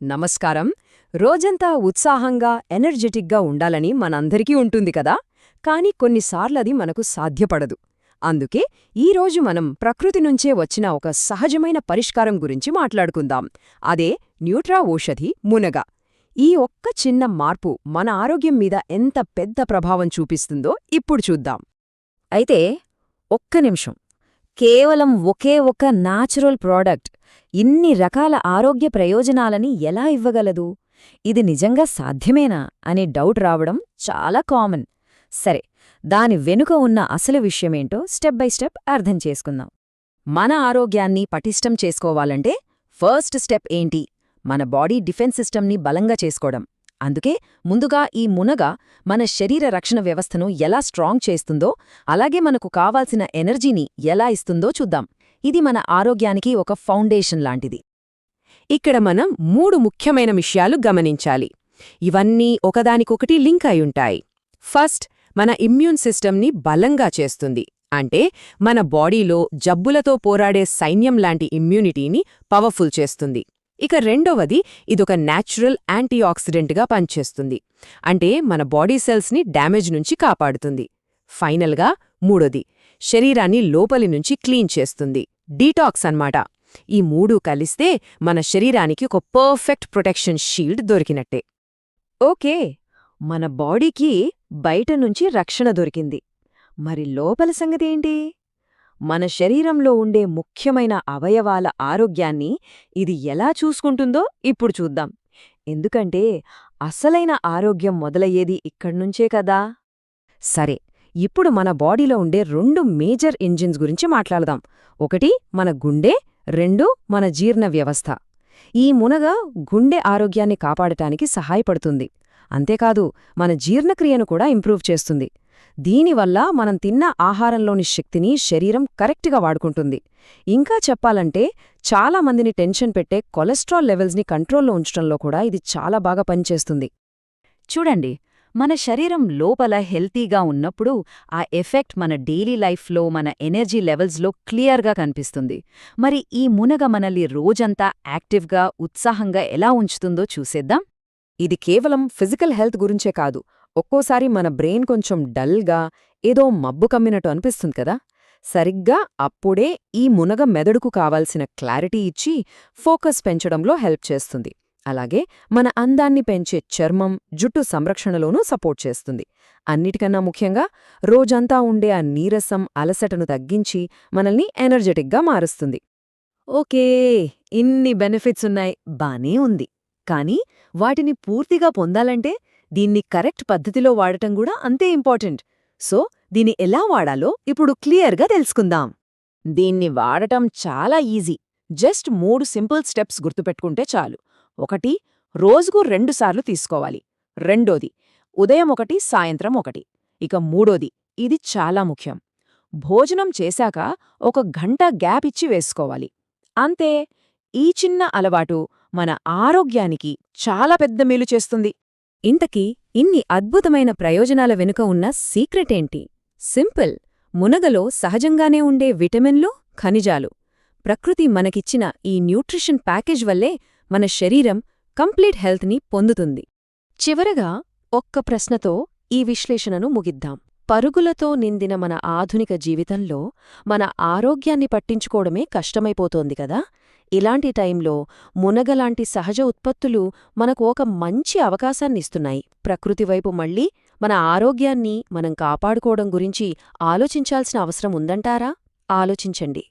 నమస్కారం. రోజంతా ఉత్సాహంగా ఎనర్జెటిక్గా ఉండాలని మనందరికీ ఉంటుంది కదా, కానీ కొన్నిసార్లది మనకు సాధ్యపడదు. అందుకే ఈరోజు మనం ప్రకృతి నుంచే వచ్చిన ఒక సహజమైన పరిష్కారం గురించి మాట్లాడుకుందాం. అదే న్యూట్రా ఓషధి మునగ. ఈ ఒక్క చిన్న మార్పు మన ఆరోగ్యం మీద ఎంత పెద్ద ప్రభావం చూపిస్తుందో ఇప్పుడు చూద్దాం. అయితే ఒక్క నిమిషం, కేవలం ఒకే ఒక న్యాచురల్ ప్రోడక్ట్ ఇన్ని రకాల ఆరోగ్య ప్రయోజనాలని ఎలా ఇవ్వగలదు? ఇది నిజంగా సాధ్యమేనా అనే డౌట్ రావడం చాలా కామన్. సరే, దాని వెనుక ఉన్న అసలు విషయమేంటో స్టెప్ బై స్టెప్ అర్థం చేసుకుందాం. మన ఆరోగ్యాన్ని పటిష్టం చేసుకోవాలంటే ఫస్ట్ స్టెప్ ఏంటి? మన బాడీ డిఫెన్స్ సిస్టమ్ని బలంగా చేసుకోవడం. అందుకే ముందుగా ఈ మునగ మన శరీర రక్షణ వ్యవస్థను ఎలా స్ట్రాంగ్ చేస్తుందో, అలాగే మనకు కావాల్సిన ఎనర్జీని ఎలా ఇస్తుందో చూద్దాం. ఇది మన ఆరోగ్యానికి ఒక ఫౌండేషన్ లాంటిది. ఇక్కడ మనం 3 ముఖ్యమైన విషయాలు గమనించాలి. ఇవన్నీ ఒకదానికొకటి లింక్ అయ్యుంటాయి. ఫస్ట్, మన ఇమ్యూన్ సిస్టమ్ని బలంగా చేస్తుంది. అంటే మన బాడీలో జబ్బులతో పోరాడే సైన్యం లాంటి ఇమ్యూనిటీని పవర్ఫుల్ చేస్తుంది. ఇక రెండవది, ఇదొక న్యాచురల్ యాంటీఆక్సిడెంట్గా పనిచేస్తుంది. అంటే మన బాడీ సెల్స్ని డ్యామేజ్ నుంచి కాపాడుతుంది. ఫైనల్గా మూడోది, శరీరాన్ని లోపలి నుంచి క్లీన్ చేస్తుంది. డీటాక్స్ అన్నమాట. ఈ 3 కలిస్తే మన శరీరానికి ఒక పర్ఫెక్ట్ ప్రొటెక్షన్ షీల్డ్ దొరికినట్టే. ఓకే, మన బాడీకి బయట నుంచి రక్షణ దొరికింది. మరి లోపల సంగతేంటి? మన శరీరంలో ఉండే ముఖ్యమైన అవయవాల ఆరోగ్యాన్ని ఇది ఎలా చూసుకుంటుందో ఇప్పుడు చూద్దాం. ఎందుకంటే అసలైన ఆరోగ్యం మొదలయ్యేది ఇక్కడ్నుంచే కదా. సరే, ఇప్పుడు మన బాడీలో ఉండే 2 మేజర్ ఇంజిన్స్ గురించి మాట్లాడదాం. ఒకటి మన గుండె, 2 మన జీర్ణ వ్యవస్థ. ఈ మునగ గుండె ఆరోగ్యాన్ని కాపాడటానికి సహాయపడుతుంది. అంతేకాదు, మన జీర్ణక్రియను కూడా ఇంప్రూవ్ చేస్తుంది. దీనివల్ల మనం తిన్న ఆహారంలోని శక్తిని శరీరం కరెక్ట్గా వాడుకుంటుంది. ఇంకా చెప్పాలంటే చాలా మందిని టెన్షన్ పెట్టే కొలెస్ట్రాల్ లెవెల్స్ని కంట్రోల్లో ఉంచడంలో కూడా ఇది చాలా బాగా పనిచేస్తుంది. చూడండి, మన శరీరం లోపల హెల్తీగా ఉన్నప్పుడు ఆ ఎఫెక్ట్ మన డైలీ లైఫ్లో, మన ఎనర్జీ లెవెల్స్లో క్లియర్గా కనిపిస్తుంది. మరి ఈ మునగ మనల్ని రోజంతా యాక్టివ్గా, ఉత్సాహంగా ఎలా ఉంచుతుందో చూసేద్దాం. ఇది కేవలం ఫిజికల్ హెల్త్ గురించే కాదు. ఒక్కోసారి మన బ్రెయిన్ కొంచెం డల్గా, ఏదో మబ్బు కమ్మినట్టు అనిపిస్తుంది కదా. సరిగ్గా అప్పుడే ఈ మునగ మెదడుకు కావాల్సిన క్లారిటీ ఇచ్చి ఫోకస్ పెంచడంలో హెల్ప్ చేస్తుంది. అలాగే మన అందాన్ని పెంచే చర్మం, జుట్టు సంరక్షణలోనూ సపోర్ట్ చేస్తుంది. అన్నిటికన్నా ముఖ్యంగా రోజంతా ఉండే ఆ నీరసం, అలసటను తగ్గించి మనల్ని ఎనర్జెటిక్గా మారుస్తుంది. ఓకే, ఇన్ని బెనిఫిట్స్ ఉన్నాయి, బానే ఉంది. కానీ వాటిని పూర్తిగా పొందాలంటే దీన్ని కరెక్ట్ పద్ధతిలో వాడటం కూడా అంతే ఇంపార్టెంట్. సో దీన్ని ఎలా వాడాలో ఇప్పుడు క్లియర్గా తెలుసుకుందాం. దీన్ని వాడటం చాలా ఈజీ. జస్ట్ 3 సింపుల్ స్టెప్స్ గుర్తుపెట్టుకుంటే చాలు. 1, రోజుకు 2 సార్లు తీసుకోవాలి. 2, ఉదయం 1, సాయంత్రం 1. ఇక 3, ఇది చాలా ముఖ్యం, భోజనం చేశాక 1 గంట గ్యాప్ ఇచ్చి వేసుకోవాలి. అంతే. ఈ చిన్న అలవాటు మన ఆరోగ్యానికి చాలా పెద్ద మేలు చేస్తుంది. ఇంతకీ ఇన్ని అద్భుతమైన ప్రయోజనాల వెనుక ఉన్న సీక్రెట్ ఏంటి? సింపుల్. మునగలో సహజంగానే ఉండే విటమిన్లు, ఖనిజాలు. ప్రకృతి మనకిచ్చిన ఈ న్యూట్రిషన్ ప్యాకేజ్ వల్లే మన శరీరం కంప్లీట్ హెల్త్ని పొందుతుంది. చివరగా ఒక్క ప్రశ్నతో ఈ విశ్లేషణను ముగిద్దాం. పరుగులతో నిందిన మన ఆధునిక జీవితంలో మన ఆరోగ్యాన్ని పట్టించుకోవడమే కష్టమైపోతోంది కదా. ఇలాంటి టైంలో మునగలాంటి సహజ ఉత్పత్తులు మనకు ఒక మంచి అవకాశాన్నిస్తున్నాయి. ప్రకృతి వైపు మళ్ళీ మన ఆరోగ్యాన్ని మనం కాపాడుకోవడం గురించి ఆలోచించాల్సిన అవసరం ఉందంటారా? ఆలోచించండి.